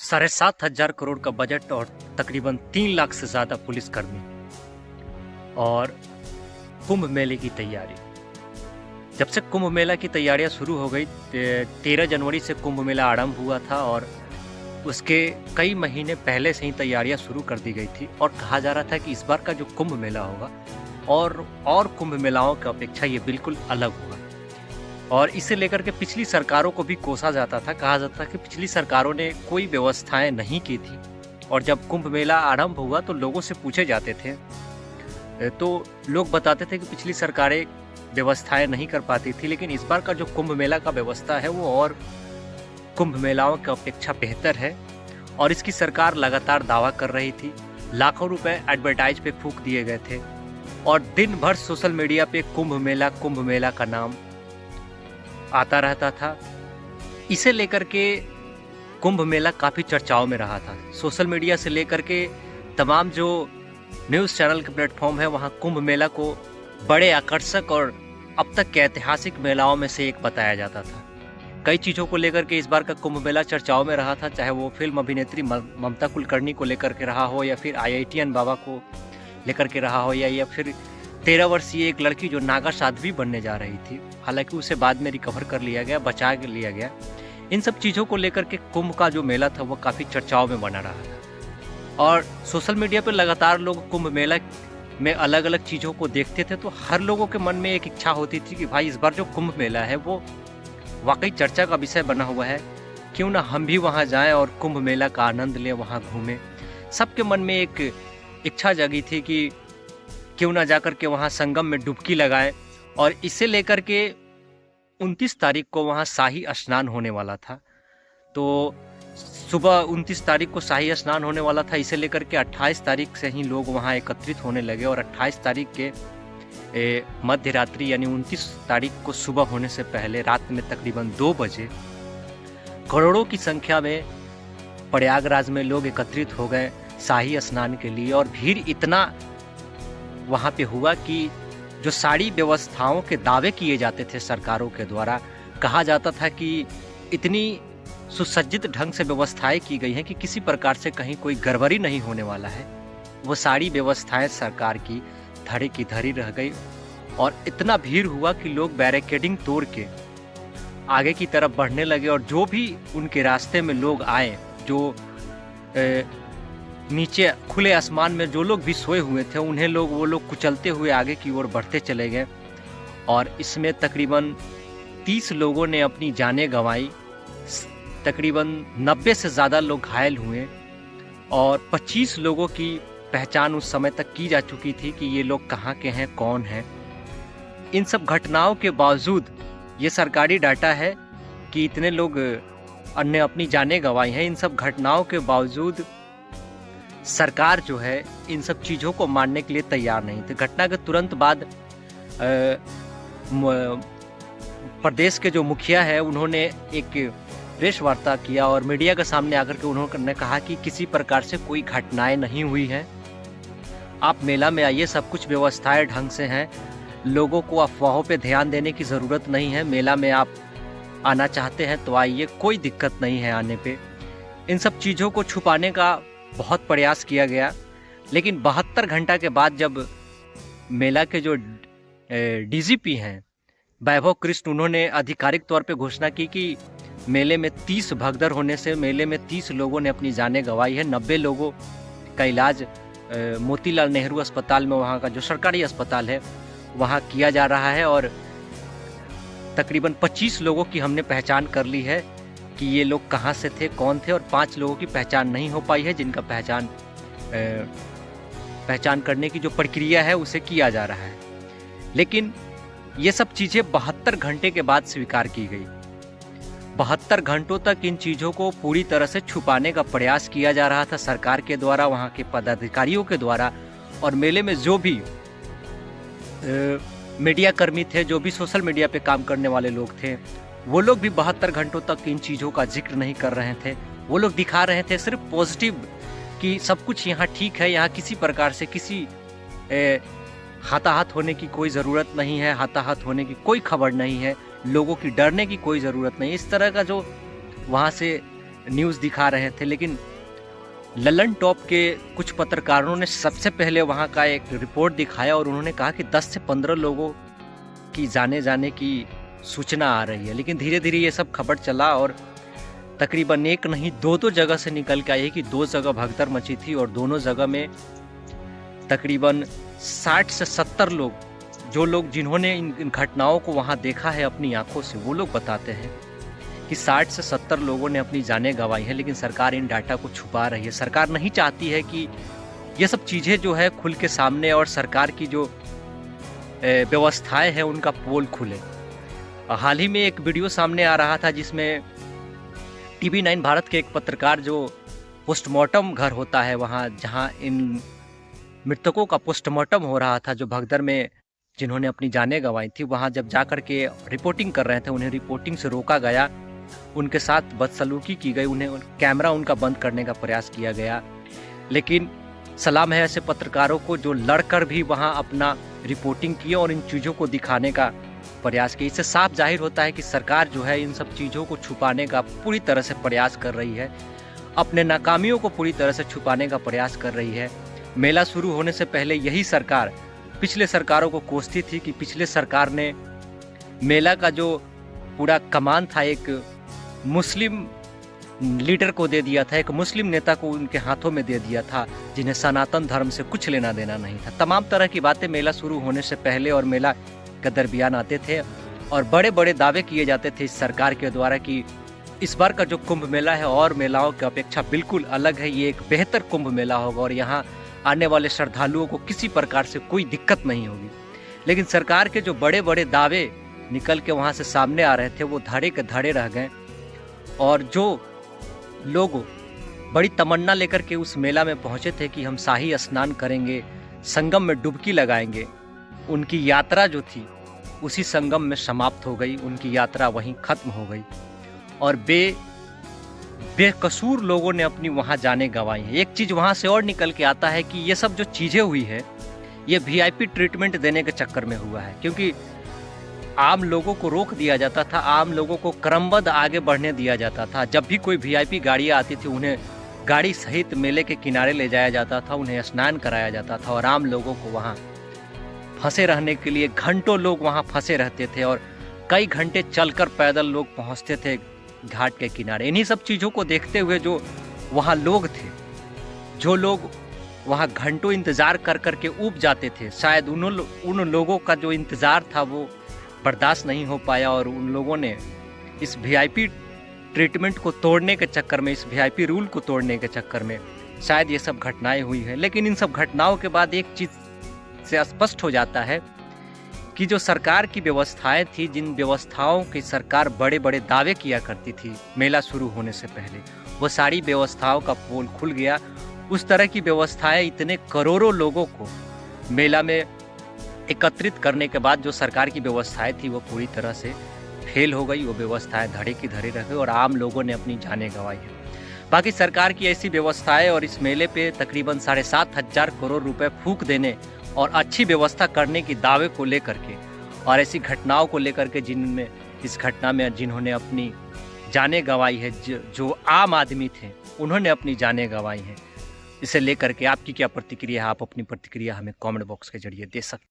7,500 करोड़ का बजट और तकरीबन 3 लाख से ज़्यादा पुलिसकर्मी और कुंभ मेले की तैयारी। जब से कुंभ मेला की तैयारियां शुरू हो गई, 13 जनवरी से कुंभ मेला आरंभ हुआ था और उसके कई महीने पहले से ही तैयारियां शुरू कर दी गई थी और कहा जा रहा था कि इस बार का जो कुंभ मेला होगा और कुंभ मेलाओं की अपेक्षा ये बिल्कुल अलग होगा। और इसे लेकर के पिछली सरकारों को भी कोसा जाता था, कहा जाता था कि पिछली सरकारों ने कोई व्यवस्थाएं नहीं की थी। और जब कुंभ मेला आरंभ हुआ तो लोगों से पूछे जाते थे तो लोग बताते थे कि पिछली सरकारें व्यवस्थाएं नहीं कर पाती थी, लेकिन इस बार का जो कुंभ मेला का व्यवस्था है वो और कुंभ मेलाओं की अपेक्षा बेहतर है। और इसकी सरकार लगातार दावा कर रही थी, लाखों रुपए एडवर्टाइज पे फूंक दिए गए थे और दिन भर सोशल मीडिया पे कुंभ मेला का नाम आता रहता था। इसे लेकर के कुंभ मेला काफ़ी चर्चाओं में रहा था। सोशल मीडिया से लेकर के तमाम जो न्यूज़ चैनल के प्लेटफॉर्म है वहाँ कुंभ मेला को बड़े आकर्षक और अब तक के ऐतिहासिक मेलाओं में से एक बताया जाता था। कई चीज़ों को लेकर के इस बार का कुंभ मेला चर्चाओं में रहा था, चाहे वो फिल्म अभिनेत्री ममता कुलकर्णी को लेकर के रहा हो या फिर IITian बाबा को लेकर के रहा हो या फिर 13 वर्षीय एक लड़की जो नागा साध्वी बनने जा रही थी, हालांकि उसे बाद में रिकवर कर लिया गया, बचा के लिया गया। इन सब चीज़ों को लेकर के कुंभ का जो मेला था वो काफ़ी चर्चाओं में बना रहा था और सोशल मीडिया पर लगातार लोग कुंभ मेला में अलग अलग चीज़ों को देखते थे, तो हर लोगों के मन में एक इच्छा होती थी कि भाई इस बार जो कुंभ मेला है वो वाकई चर्चा का विषय बना हुआ है, क्यों ना हम भी वहाँ जाएं और कुंभ मेला का आनंद लें, वहाँ घूमें। सबके मन में एक इच्छा जगी थी कि क्यों ना जाकर के वहाँ संगम में डुबकी लगाएं। और इसे लेकर के 29 तारीख को वहाँ शाही स्नान होने वाला था। तो सुबह 29 तारीख को शाही स्नान होने वाला था, इसे लेकर के 28 तारीख से ही लोग वहाँ एकत्रित होने लगे और 28 तारीख के मध्य रात्रि यानी 29 तारीख को सुबह होने से पहले रात में तकरीबन 2 बजे करोड़ों की संख्या में प्रयागराज में लोग एकत्रित हो गए शाही स्नान के लिए। और भीड़ इतना वहाँ पे हुआ कि जो सारी व्यवस्थाओं के दावे किए जाते थे सरकारों के द्वारा, कहा जाता था कि इतनी सुसज्जित ढंग से व्यवस्थाएं की गई हैं कि किसी प्रकार से कहीं कोई गड़बड़ी नहीं होने वाला है, वो सारी व्यवस्थाएं सरकार की धड़ी की धड़ी रह गई। और इतना भीड़ हुआ कि लोग बैरिकेडिंग तोड़ के आगे की तरफ बढ़ने लगे और जो भी उनके रास्ते में लोग आए, जो नीचे खुले आसमान में जो लोग भी सोए हुए थे उन्हें वो लोग कुचलते हुए आगे की ओर बढ़ते चले गए। और इसमें तकरीबन 30 लोगों ने अपनी जानें गंवाई, तकरीबन 90 से ज़्यादा लोग घायल हुए और 25 लोगों की पहचान उस समय तक की जा चुकी थी कि ये लोग कहाँ के हैं, कौन हैं। इन सब घटनाओं के बावजूद ये सरकारी डाटा है कि इतने लोग ने अपनी जानें गंवाई हैं। इन सब घटनाओं के बावजूद सरकार जो है इन सब चीज़ों को मानने के लिए तैयार नहीं थी। घटना के तुरंत बाद प्रदेश के जो मुखिया है उन्होंने एक प्रेस वार्ता किया और मीडिया के सामने आकर के उन्होंने कहा कि किसी प्रकार से कोई घटनाएं नहीं हुई हैं, आप मेला में आइए, सब कुछ व्यवस्थाएं ढंग से हैं, लोगों को अफवाहों पे ध्यान देने की ज़रूरत नहीं है, मेला में आप आना चाहते हैं तो आइए, कोई दिक्कत नहीं है आने पे। इन सब चीज़ों को छुपाने का बहुत प्रयास किया गया, लेकिन 72 घंटा के बाद जब मेला के जो DGP हैं वैभव कृष्ण, उन्होंने आधिकारिक तौर पे घोषणा की कि मेले में 30 भगदड़ होने से मेले में 30 लोगों ने अपनी जानें गंवाई है, 90 लोगों का इलाज मोतीलाल नेहरू अस्पताल में, वहाँ का जो सरकारी अस्पताल है वहाँ किया जा रहा है और तकरीबन 25 लोगों की हमने पहचान कर ली है कि ये लोग कहाँ से थे, कौन थे, और 5 लोगों की पहचान नहीं हो पाई है जिनका पहचान करने की जो प्रक्रिया है उसे किया जा रहा है। लेकिन ये सब चीज़ें 72 घंटे के बाद स्वीकार की गई। 72 घंटों तक इन चीज़ों को पूरी तरह से छुपाने का प्रयास किया जा रहा था सरकार के द्वारा, वहाँ के पदाधिकारियों के द्वारा। और मेले में जो भी मीडिया कर्मी थे, जो भी सोशल मीडिया पे काम करने वाले लोग थे, वो लोग भी 72 घंटों तक इन चीज़ों का जिक्र नहीं कर रहे थे। वो लोग दिखा रहे थे सिर्फ पॉजिटिव कि सब कुछ यहाँ ठीक है, यहाँ किसी प्रकार से किसी हाथाहाथ होने की कोई ज़रूरत नहीं है, हाथाहाथ होने की कोई खबर नहीं है, लोगों की डरने की कोई ज़रूरत नहीं। इस तरह का जो वहाँ से न्यूज़ दिखा रहे थे, लेकिन लल्लन टॉप के कुछ पत्रकारों ने सबसे पहले वहाँ का एक रिपोर्ट दिखाया और उन्होंने कहा कि 10 से 15 लोगों की जाने की सूचना आ रही है। लेकिन धीरे धीरे ये सब खबर चला और तकरीबन एक नहीं दो जगह से निकल के आई है कि 2 जगह भगदड़ मची थी और दोनों जगह में तकरीबन 60 से 70 लोग, जो लोग जिन्होंने इन घटनाओं को वहाँ देखा है अपनी आंखों से, वो लोग बताते हैं कि 60 से 70 लोगों ने अपनी जानें गंवाई हैं। लेकिन सरकार इन डाटा को छुपा रही है। सरकार नहीं चाहती है कि ये सब चीज़ें जो है खुल के सामने और सरकार की जो व्यवस्थाएं हैं उनका पोल खुले। हाल ही में एक वीडियो सामने आ रहा था जिसमें TV9 भारत के एक पत्रकार, जो पोस्टमार्टम घर होता है वहाँ जहाँ इन मृतकों का पोस्टमार्टम हो रहा था, जो भगदड़ में जिन्होंने अपनी जानें गंवाई थी, वहाँ जब जा कर के रिपोर्टिंग कर रहे थे, उन्हें रिपोर्टिंग से रोका गया, उनके साथ बदसलूकी की गई, उन्हें कैमरा उनका बंद करने का प्रयास किया गया। लेकिन सलाम है ऐसे पत्रकारों को जो लड़कर भी वहाँ अपना रिपोर्टिंग किए और इन चीज़ों को दिखाने का प्रयास किया। इससे साफ जाहिर होता है कि सरकार जो है इन सब चीज़ों को छुपाने का पूरी तरह से प्रयास कर रही है, अपने नाकामियों को पूरी तरह से छुपाने का प्रयास कर रही है। मेला शुरू होने से पहले यही सरकार पिछले सरकारों को कोसती थी कि पिछले सरकार ने मेला का जो पूरा कमान था एक मुस्लिम लीडर को दे दिया था, एक मुस्लिम नेता को उनके हाथों में दे दिया था, जिन्हें सनातन धर्म से कुछ लेना देना नहीं था। तमाम तरह की बातें मेला शुरू होने से पहले और मेला के दरमियान आते थे और बड़े बड़े दावे किए जाते थे इस सरकार के द्वारा कि इस बार का जो कुंभ मेला है और मेलाओं की अपेक्षा बिल्कुल अलग है, ये एक बेहतर कुंभ मेला होगा और यहाँ आने वाले श्रद्धालुओं को किसी प्रकार से कोई दिक्कत नहीं होगी। लेकिन सरकार के जो बड़े बड़े दावे निकल के वहाँ से सामने आ रहे थे वो धड़े के धड़े रह गए और जो लोग बड़ी तमन्ना लेकर के उस मेला में पहुँचे थे कि हम शाही स्नान करेंगे, संगम में डुबकी लगाएंगे, उनकी यात्रा जो थी उसी संगम में समाप्त हो गई, उनकी यात्रा वहीं खत्म हो गई और बेकसूर लोगों ने अपनी वहाँ जानें गंवाई है। एक चीज़ वहाँ से और निकल के आता है कि ये सब जो चीज़ें हुई है ये VIP ट्रीटमेंट देने के चक्कर में हुआ है, क्योंकि आम लोगों को रोक दिया जाता था, आम लोगों को क्रमबद्ध आगे बढ़ने दिया जाता था। जब भी कोई VIP गाड़ियाँ आती थी उन्हें गाड़ी सहित मेले के किनारे ले जाया जाता था, उन्हें स्नान कराया जाता था और आम लोगों को वहाँ फंसे रहने के लिए घंटों लोग वहाँ फंसे रहते थे और कई घंटे चलकर पैदल लोग पहुँचते थे घाट के किनारे। इन्हीं सब चीज़ों को देखते हुए जो वहाँ लोग थे, जो लोग वहाँ घंटों इंतज़ार कर कर के ऊब जाते थे, शायद उन लोगों का जो इंतज़ार था वो बर्दाश्त नहीं हो पाया और उन लोगों ने इस VIP ट्रीटमेंट को तोड़ने के चक्कर में, इस VIP रूल को तोड़ने के चक्कर में शायद ये सब घटनाएं हुई हैं। लेकिन इन सब घटनाओं के बाद एक चीज़ से स्पष्ट हो जाता है कि जो सरकार की व्यवस्थाएं थी, जिन व्यवस्थाओं की सरकार बड़े बड़े दावे किया करती थी मेला शुरू होने से पहले, वो सारी व्यवस्थाओं का पोल खुल गया। उस तरह की व्यवस्थाएं इतने करोड़ों लोगों को मेला में एकत्रित करने के बाद जो सरकार की व्यवस्थाएं थी वो पूरी तरह से फेल हो गई। वो व्यवस्थाएं धड़े की धड़े रह गई और आम लोगों ने अपनी जानें गंवाई है। बाकी सरकार की ऐसी व्यवस्थाएं और इस मेले पे तकरीबन 7,500 करोड़ रुपए फूंक देने और अच्छी व्यवस्था करने की दावे को लेकर के और ऐसी घटनाओं को लेकर के जिनमें इस घटना में जिन्होंने अपनी जानें गंवाई है, जो आम आदमी थे उन्होंने अपनी जानें गंवाई हैं, इसे लेकर के आपकी क्या प्रतिक्रिया है? आप अपनी प्रतिक्रिया हमें कमेंट बॉक्स के जरिए दे सकते हैं।